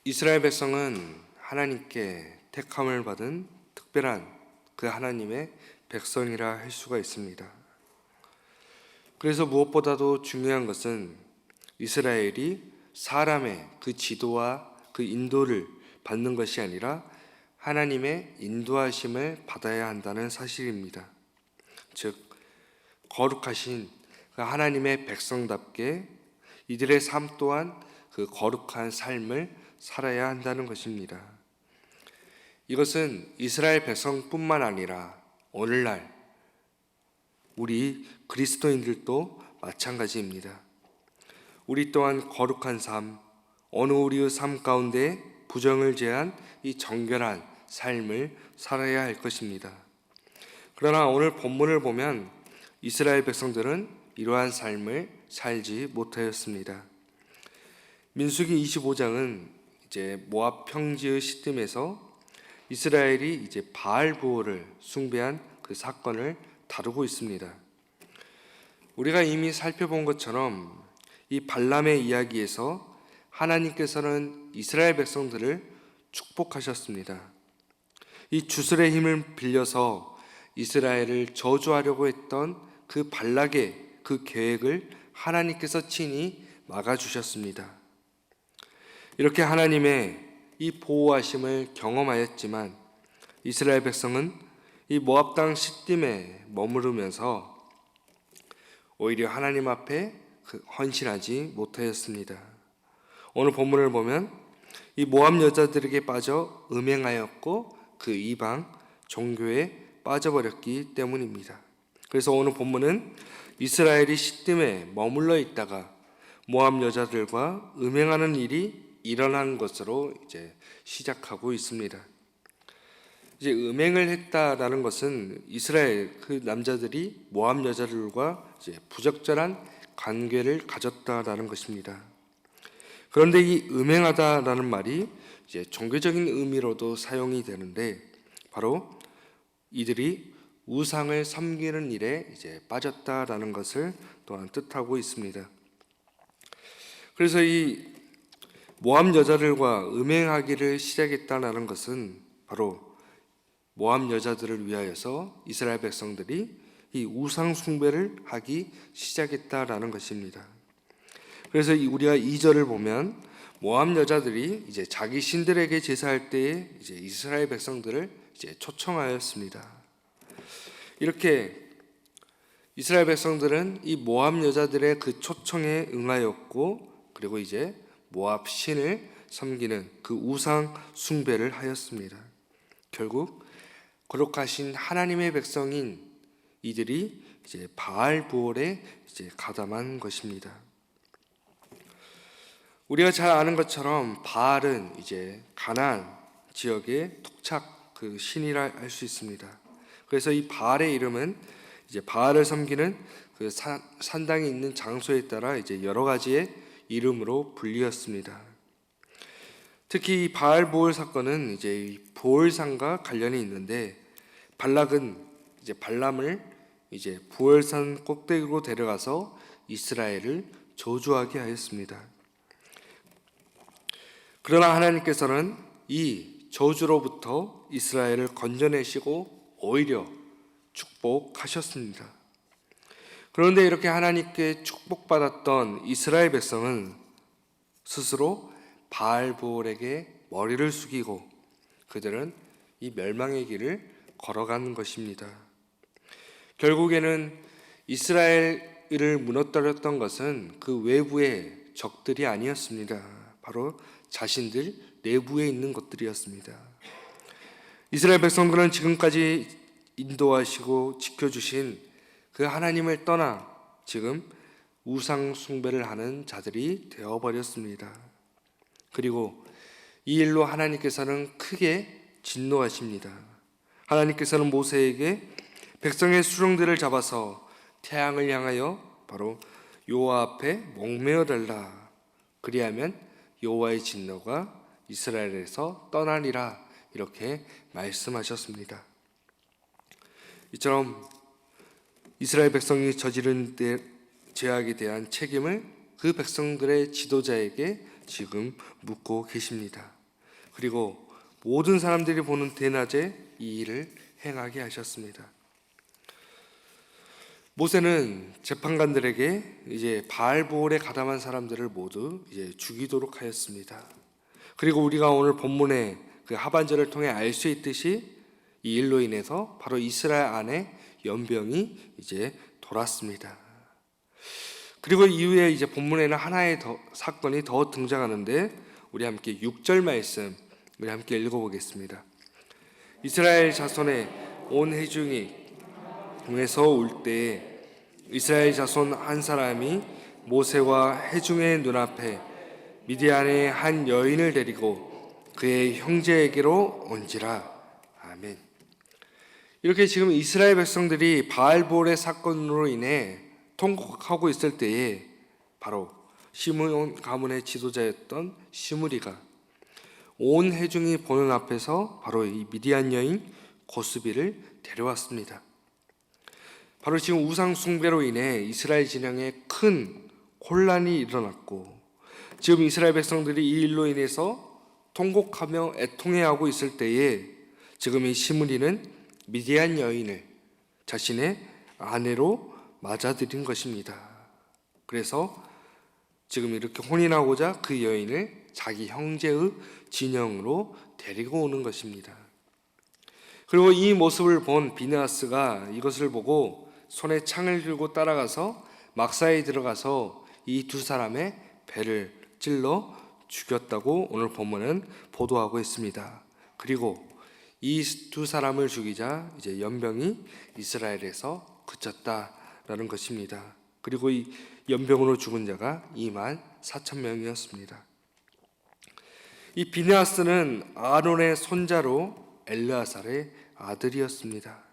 이스라엘 백성은 하나님께 택함을 받은 특별한 그 하나님의 백성이라 할 수가 있습니다. 그래서 무엇보다도 중요한 것은 이스라엘이 사람의 그 지도와 그 인도를 받는 것이 아니라 하나님의 인도하심을 받아야 한다는 사실입니다. 즉, 거룩하신 그 하나님의 백성답게 이들의 삶 또한 그 거룩한 삶을 살아야 한다는 것입니다. 이것은 이스라엘 백성뿐만 아니라 오늘날 우리 그리스도인들도 마찬가지입니다. 우리 또한 거룩한 삶, 어느 우리의 삶 가운데 부정을 제한 이 정결한 삶을 살아야 할 것입니다. 그러나 오늘 본문을 보면 이스라엘 백성들은 이러한 삶을 살지 못하였습니다. 민수기 25장은 이제 모압 평지의 시딤에서 이스라엘이 이제 바알 보호를 숭배한 그 사건을 다루고 있습니다. 우리가 이미 살펴본 것처럼 이 발람의 이야기에서 하나님께서는 이스라엘 백성들을 축복하셨습니다. 이 주술의 힘을 빌려서 이스라엘을 저주하려고 했던 그 발락의 그 계획을 하나님께서 친히 막아주셨습니다. 이렇게 하나님의 이 보호하심을 경험하였지만 이스라엘 백성은 이 모압 땅 시딤에 머무르면서 오히려 하나님 앞에 헌신하지 못하였습니다. 오늘 본문을 보면 이 모압 여자들에게 빠져 음행하였고 그 이방 종교에 빠져버렸기 때문입니다. 그래서 오늘 본문은 이스라엘이 시딤에 머물러 있다가 모압 여자들과 음행하는 일이 일어난 것으로 이제 시작하고 있습니다. 이제 음행을 했다라는 것은 이스라엘 그 남자들이 모압 여자들과 이제 부적절한 관계를 가졌다라는 것입니다. 그런데 이 음행하다라는 말이 이제 종교적인 의미로도 사용이 되는데 바로 이들이 우상을 섬기는 일에 이제 빠졌다라는 것을 또한 뜻하고 있습니다. 그래서 이 모압 여자들과 음행하기를 시작했다는 것은 바로 모압 여자들을 위하여서 이스라엘 백성들이 이 우상 숭배를 하기 시작했다라는 것입니다. 그래서 우리가 2절을 보면 모압 여자들이 이제 자기 신들에게 제사할 때에 이제 이스라엘 백성들을 이제 초청하였습니다. 이렇게 이스라엘 백성들은 이 모압 여자들의 그 초청에 응하였고 그리고 이제 모압 신을 섬기는 그 우상 숭배를 하였습니다. 결국 거룩하신 하나님의 백성인 이들이 이제 바알 부올에 이제 가담한 것입니다. 우리가 잘 아는 것처럼 바알은 이제 가나안 지역의 토착 그 신이라 할 수 있습니다. 그래서 이 바알의 이름은 이제 바알을 섬기는 그 산당이 있는 장소에 따라 이제 여러 가지의 이름으로 불리었습니다. 특히 이 바알 보올 사건은 이제 보올산과 관련이 있는데 발락은 이제 발람을 이제 보올산 꼭대기로 데려가서 이스라엘을 저주하게 하였습니다. 그러나 하나님께서는 이 저주로부터 이스라엘을 건져내시고 오히려 축복하셨습니다. 그런데 이렇게 하나님께 축복받았던 이스라엘 백성은 스스로 바알보올에게 머리를 숙이고 그들은 이 멸망의 길을 걸어가는 것입니다. 결국에는 이스라엘을 무너뜨렸던 것은 그 외부의 적들이 아니었습니다. 바로 자신들 내부에 있는 것들이었습니다. 이스라엘 백성들은 지금까지 인도하시고 지켜주신 그 하나님을 떠나 지금 우상 숭배를 하는 자들이 되어버렸습니다. 그리고 이 일로 하나님께서는 크게 진노하십니다. 하나님께서는 모세에게 백성의 수령들을 잡아서 태양을 향하여 바로 여호와 앞에 목매어 달라. 그리하면 여호와의 진노가 이스라엘에서 떠나리라. 이렇게 말씀하셨습니다. 이처럼 이스라엘 백성이 저지른 죄악에 대한 책임을 그 백성들의 지도자에게 지금 묻고 계십니다. 그리고 모든 사람들이 보는 대낮에 이 일을 행하게 하셨습니다. 모세는 재판관들에게 이제 바알보올에 가담한 사람들을 모두 이제 죽이도록 하였습니다. 그리고 우리가 오늘 본문의 그 하반절을 통해 알 수 있듯이 이 일로 인해서 바로 이스라엘 안에 연병이 이제 돌았습니다. 그리고 이후에 이제 본문에는 하나의 사건이 더 등장하는데 우리 함께 6절 말씀 우리 함께 읽어보겠습니다. 이스라엘 자손의 온 회중이 에서 올 때에 이스라엘 자손 한 사람이 모세와 회중의 눈앞에 미디안의 한 여인을 데리고 그의 형제에게로 온지라. 아멘. 이렇게 지금 이스라엘 백성들이 바알볼의 사건으로 인해 통곡하고 있을 때에 바로 시므온 가문의 지도자였던 시므리가 온 회중이 보는 앞에서 바로 이 미디안 여인 고스비를 데려왔습니다. 바로 지금 우상 숭배로 인해 이스라엘 진영에 큰 혼란이 일어났고 지금 이스라엘 백성들이 이 일로 인해서 통곡하며 애통해하고 있을 때에 지금 이 시므리는 미디안 여인을 자신의 아내로 맞아들인 것입니다. 그래서 지금 이렇게 혼인하고자 그 여인을 자기 형제의 진영으로 데리고 오는 것입니다. 그리고 이 모습을 본 비느하스가 이것을 보고 손에 창을 들고 따라가서 막사에 들어가서 이 두 사람의 배를 찔러 죽였다고 오늘 본문은 보도하고 있습니다. 그리고 이 두 사람을 죽이자 이제 연병이 이스라엘에서 그쳤다라는 것입니다. 그리고 이 연병으로 죽은 자가 24,000명이었습니다. 이 비느하스는 아론의 손자로 엘르아살의 아들이었습니다.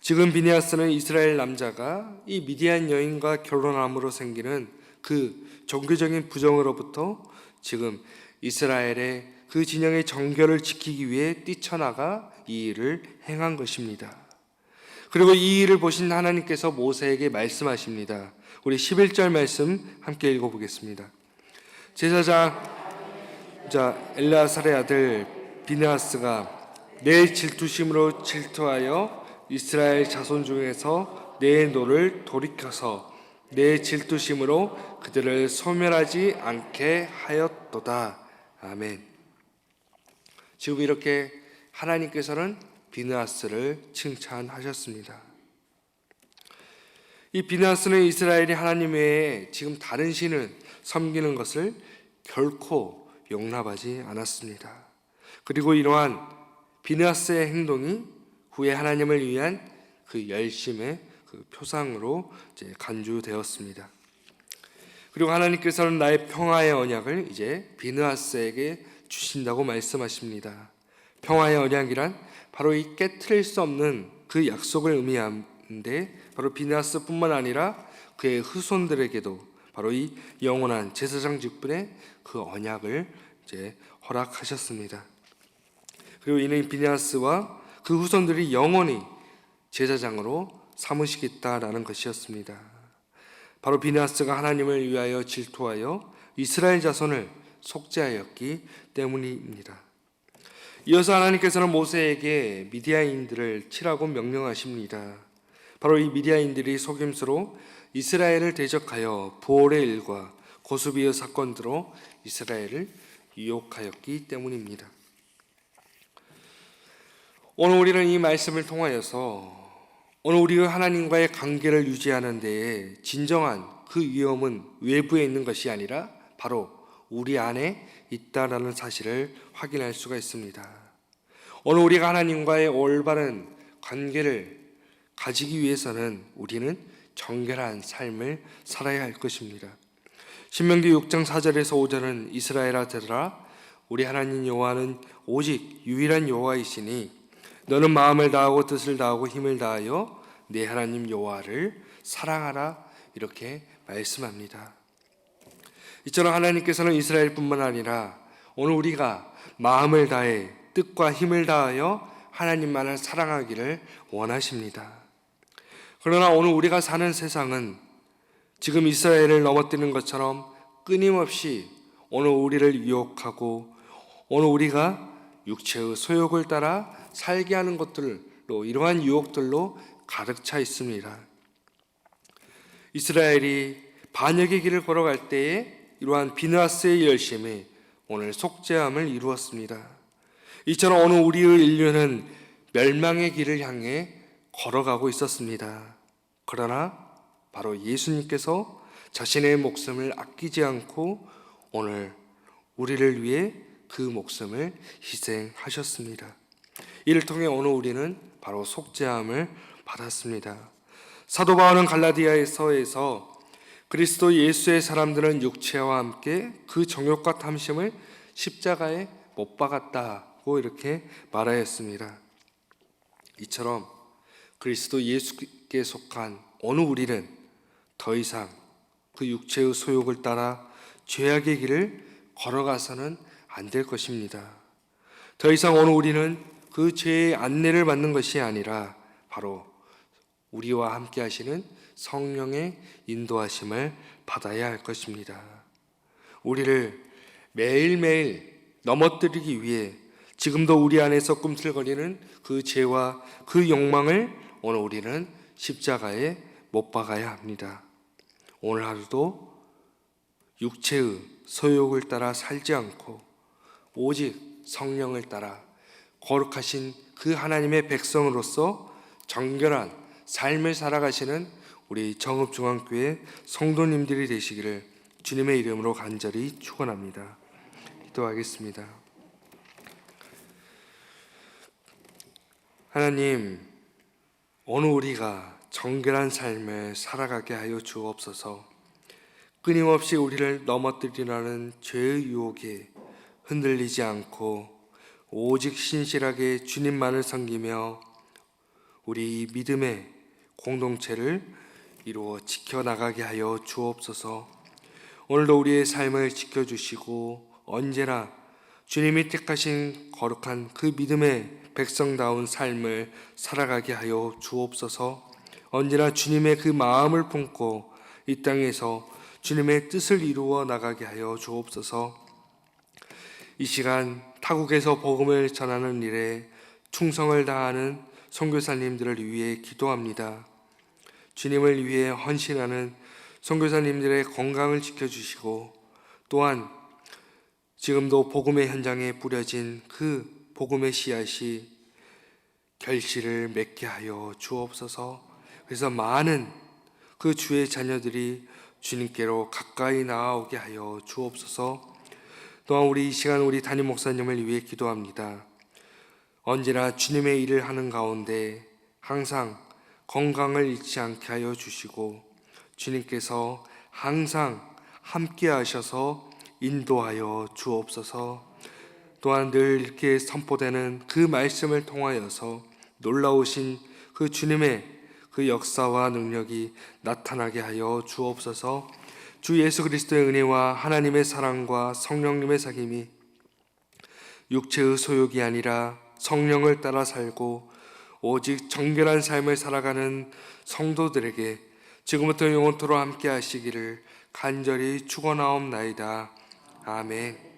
지금 비느하스는 이스라엘 남자가 이 미디안 여인과 결혼함으로 생기는 그 종교적인 부정으로부터 지금 이스라엘의 그 진영의 정결을 지키기 위해 뛰쳐나가 이 일을 행한 것입니다. 그리고 이 일을 보신 하나님께서 모세에게 말씀하십니다. 우리 11절 말씀 함께 읽어보겠습니다. 제사장 엘르아살의 아들 비느하스가 내 질투심으로 질투하여 이스라엘 자손 중에서 내 노를 돌이켜서 내 질투심으로 그들을 소멸하지 않게 하였도다. 아멘. 지금 이렇게 하나님께서는 비느하스를 칭찬하셨습니다. 이 비느하스는 이스라엘이 하나님 외에 지금 다른 신을 섬기는 것을 결코 용납하지 않았습니다. 그리고 이러한 비느하스의 행동이 후에 하나님을 위한 그 열심의 그 표상으로 이제 간주되었습니다. 그리고 하나님께서는 나의 평화의 언약을 이제 비느하스에게 주신다고 말씀하십니다. 평화의 언약이란 바로 이 깨트릴 수 없는 그 약속을 의미하는데 바로 비느하스뿐만 아니라 그의 후손들에게도 바로 이 영원한 제사장 직분의 그 언약을 이제 허락하셨습니다. 그리고 이는 비느하스와 그 후손들이 영원히 제사장으로 삼으시겠다라는 것이었습니다. 바로 비느하스가 하나님을 위하여 질투하여 이스라엘 자손을 속죄하였기 때문입니다. 이어서 하나님께서는 모세에게 미디안인들을 치라고 명령하십니다. 바로 이 미디안인들이 속임수로 이스라엘을 대적하여 부올의 일과 고스비의 사건으로 이스라엘을 유혹하였기 때문입니다. 오늘 우리는 이 말씀을 통하여서 오늘 우리가 하나님과의 관계를 유지하는 데에 진정한 그 위험은 외부에 있는 것이 아니라 바로 우리 안에 있다라는 사실을 확인할 수가 있습니다. 오늘 우리가 하나님과의 올바른 관계를 가지기 위해서는 우리는 정결한 삶을 살아야 할 것입니다. 신명기 6장 4절에서 5절은 이스라엘아 들으라 우리 하나님 여호와는 오직 유일한 여호와이시니 너는 마음을 다하고 뜻을 다하고 힘을 다하여 내 하나님 여호와를 사랑하라 이렇게 말씀합니다. 이처럼 하나님께서는 이스라엘뿐만 아니라 오늘 우리가 마음을 다해 뜻과 힘을 다하여 하나님만을 사랑하기를 원하십니다. 그러나 오늘 우리가 사는 세상은 지금 이스라엘을 넘어뜨리는 것처럼 끊임없이 오늘 우리를 유혹하고 오늘 우리가 육체의 소욕을 따라 살게 하는 것들로, 이러한 유혹들로 가득 차 있습니다. 이스라엘이 반역의 길을 걸어갈 때에 이러한 비느하스의 열심이 오늘 속죄함을 이루었습니다. 이처럼 오늘 우리의 인류는 멸망의 길을 향해 걸어가고 있었습니다. 그러나 바로 예수님께서 자신의 목숨을 아끼지 않고 오늘 우리를 위해 그 목숨을 희생하셨습니다. 이를 통해 오늘 우리는 바로 속죄함을 받았습니다. 사도 바울은 갈라디아서에서 그리스도 예수의 사람들은 육체와 함께 그 정욕과 탐심을 십자가에 못 박았다고 이렇게 말하였습니다. 이처럼 그리스도 예수께 속한 오늘 우리는 더 이상 그 육체의 소욕을 따라 죄악의 길을 걸어가서는 안 될 것입니다. 더 이상 오늘 우리는 그 죄의 안내를 받는 것이 아니라 바로 우리와 함께 하시는 성령의 인도하심을 받아야 할 것입니다. 우리를 매일매일 넘어뜨리기 위해 지금도 우리 안에서 꿈틀거리는 그 죄와 그 욕망을 오늘 우리는 십자가에 못 박아야 합니다. 오늘 하루도 육체의 소욕을 따라 살지 않고 오직 성령을 따라 거룩하신 그 하나님의 백성으로서 정결한 삶을 살아가시는 우리 정읍중앙교회 성도님들이 되시기를 주님의 이름으로 간절히 축원합니다. 기도하겠습니다. 하나님, 오늘 우리가 정결한 삶을 살아가게 하여 주옵소서. 끊임없이 우리를 넘어뜨리라는 죄의 유혹에 흔들리지 않고 오직 신실하게 주님만을 섬기며 우리 믿음의 공동체를 이루어 지켜나가게 하여 주옵소서. 오늘도 우리의 삶을 지켜주시고 언제나 주님이 택하신 거룩한 그 믿음의 백성다운 삶을 살아가게 하여 주옵소서. 언제나 주님의 그 마음을 품고 이 땅에서 주님의 뜻을 이루어 나가게 하여 주옵소서. 이 시간 타국에서 복음을 전하는 일에 충성을 다하는 선교사님들을 위해 기도합니다. 주님을 위해 헌신하는 선교사님들의 건강을 지켜주시고 또한 지금도 복음의 현장에 뿌려진 그 복음의 씨앗이 결실을 맺게 하여 주옵소서. 그래서 많은 그 주의 자녀들이 주님께로 가까이 나아오게 하여 주옵소서. 또한 우리 이 시간 우리 담임 목사님을 위해 기도합니다. 언제나 주님의 일을 하는 가운데 항상 건강을 잃지 않게 하여 주시고 주님께서 항상 함께 하셔서 인도하여 주옵소서. 또한 늘 이렇게 선포되는 그 말씀을 통하여서 놀라우신 그 주님의 그 역사와 능력이 나타나게 하여 주옵소서. 주 예수 그리스도의 은혜와 하나님의 사랑과 성령님의 사귐이 육체의 소욕이 아니라 성령을 따라 살고 오직 정결한 삶을 살아가는 성도들에게 지금부터 영원토록 함께 하시기를 간절히 축원하옵나이다. 아멘.